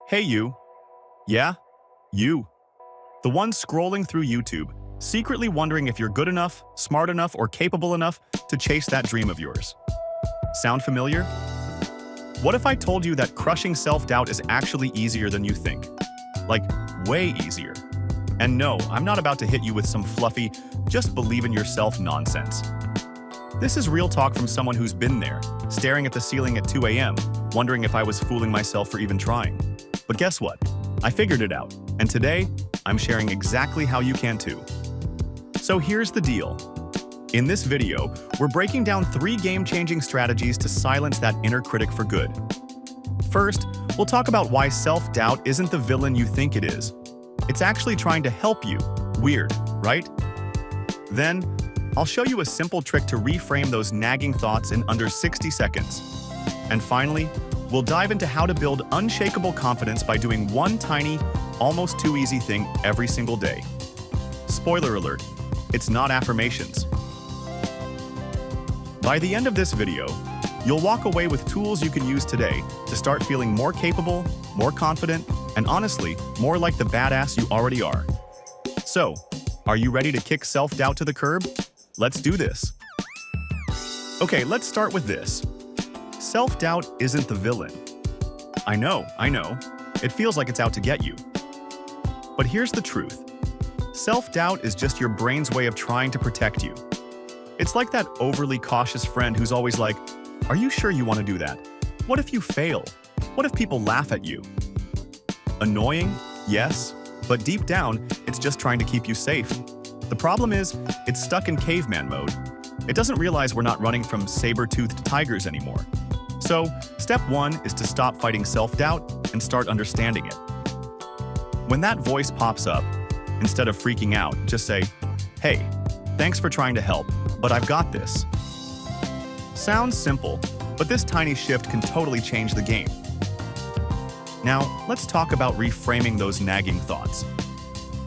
Hey you. Yeah, you. The one scrolling through YouTube, secretly wondering if you're good enough, smart enough, or capable enough to chase that dream of yours. Sound familiar? What if I told you that crushing self-doubt is actually easier than you think? Like, way easier. And no, I'm not about to hit you with some fluffy, just believe in yourself nonsense. This is real talk from someone who's been there, staring at the ceiling at 2 a.m., wondering if I was fooling myself for even trying. But guess what? I figured it out, and today, I'm sharing exactly how you can too. So here's the deal. In this video, we're breaking down 3 game-changing strategies to silence that inner critic for good. First, we'll talk about why self-doubt isn't the villain you think it is. It's actually trying to help you. Weird, right? Then, I'll show you a simple trick to reframe those nagging thoughts in under 60 seconds. And finally, we'll dive into how to build unshakable confidence by doing one tiny, almost too easy thing every single day. Spoiler alert, it's not affirmations. By the end of this video, you'll walk away with tools you can use today to start feeling more capable, more confident, and honestly, more like the badass you already are. So, are you ready to kick self-doubt to the curb? Let's do this. Okay, let's start with this. Self-doubt isn't the villain. I know. It feels like it's out to get you. But here's the truth. Self-doubt is just your brain's way of trying to protect you. It's like that overly cautious friend who's always like, "Are you sure you want to do that? What if you fail? What if people laugh at you?" Annoying? Yes. But deep down, it's just trying to keep you safe. The problem is, it's stuck in caveman mode. It doesn't realize we're not running from saber-toothed tigers anymore. So, step 1 is to stop fighting self-doubt and start understanding it. When that voice pops up, instead of freaking out, just say, "Hey, thanks for trying to help, but I've got this." Sounds simple, but this tiny shift can totally change the game. Now, let's talk about reframing those nagging thoughts.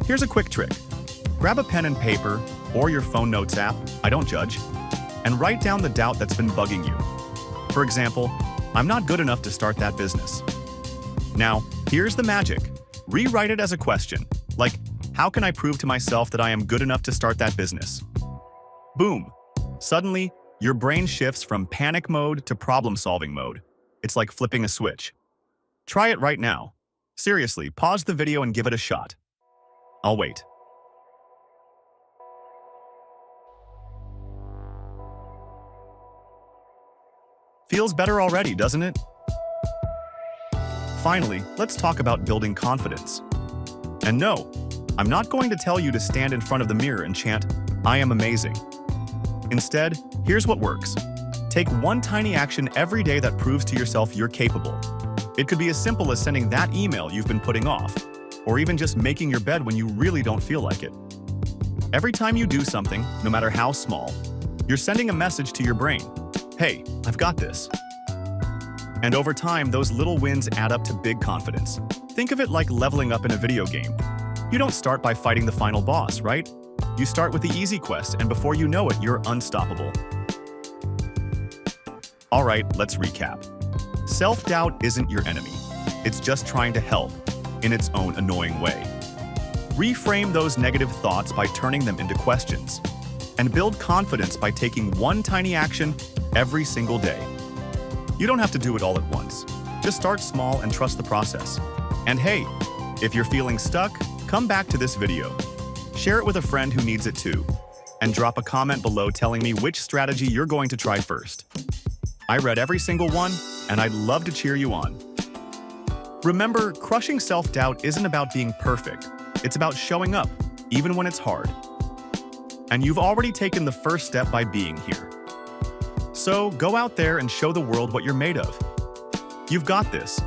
Here's a quick trick. Grab a pen and paper, or your phone notes app, I don't judge, and write down the doubt that's been bugging you. For example, "I'm not good enough to start that business." Now, here's the magic. Rewrite it as a question, like, "How can I prove to myself that I am good enough to start that business?" Boom! Suddenly, your brain shifts from panic mode to problem-solving mode. It's like flipping a switch. Try it right now. Seriously, pause the video and give it a shot. I'll wait. Feels better already, doesn't it? Finally, let's talk about building confidence. And no, I'm not going to tell you to stand in front of the mirror and chant, "I am amazing." Instead, here's what works. Take one tiny action every day that proves to yourself you're capable. It could be as simple as sending that email you've been putting off, or even just making your bed when you really don't feel like it. Every time you do something, no matter how small, you're sending a message to your brain. "Hey, I've got this." And over time, those little wins add up to big confidence. Think of it like leveling up in a video game. You don't start by fighting the final boss, right? You start with the easy quest, and before you know it, you're unstoppable. All right, let's recap. Self-doubt isn't your enemy. It's just trying to help, in its own annoying way. Reframe those negative thoughts by turning them into questions. And build confidence by taking one tiny action every single day. You don't have to do it all at once. Just start small and trust the process. And hey, if you're feeling stuck, come back to this video. Share it with a friend who needs it too. And drop a comment below telling me which strategy you're going to try first. I read every single one, and I'd love to cheer you on. Remember, crushing self-doubt isn't about being perfect. It's about showing up, even when it's hard. And you've already taken the first step by being here. So go out there and show the world what you're made of. You've got this.